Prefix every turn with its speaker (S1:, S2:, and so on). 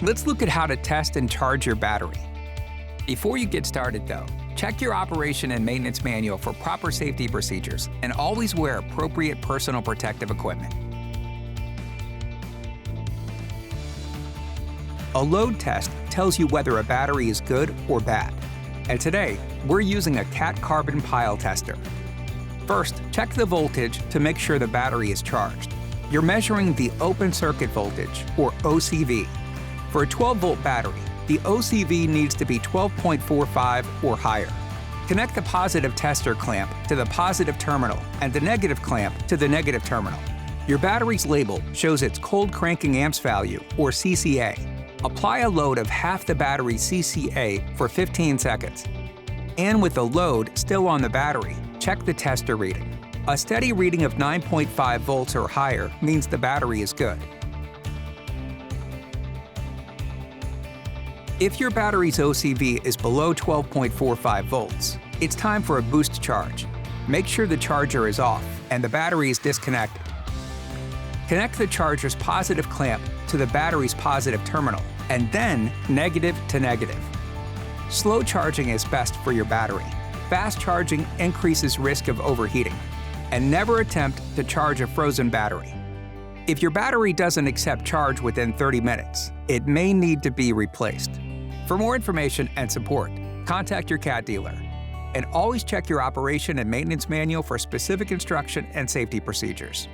S1: Let's look at how to test and charge your battery. Before you get started though, check your operation and maintenance manual for proper safety procedures and always wear appropriate personal protective equipment. A load test tells you whether a battery is good or bad. And today, we're using a cat carbon pile tester. First, check the voltage to make sure the battery is charged. You're measuring the open circuit voltage, or OCV. For a 12-volt battery, the OCV needs to be 12.45 or higher. Connect the positive tester clamp to the positive terminal and the negative clamp to the negative terminal. Your battery's label shows its cold cranking amps value, or CCA. Apply a load of half the battery's CCA for 15 seconds. And with the load still on the battery, check the tester reading. A steady reading of 9.5 volts or higher means the battery is good. If your battery's OCV is below 12.45 volts, it's time for a boost charge. Make sure the charger is off and the battery is disconnected. Connect the charger's positive clamp to the battery's positive terminal, and then negative to negative. Slow charging is best for your battery. Fast charging increases risk of overheating. And never attempt to charge a frozen battery. If your battery doesn't accept charge within 30 minutes, it may need to be replaced. For more information and support, contact your Cat dealer. And always check your operation and maintenance manual for specific instruction and safety procedures.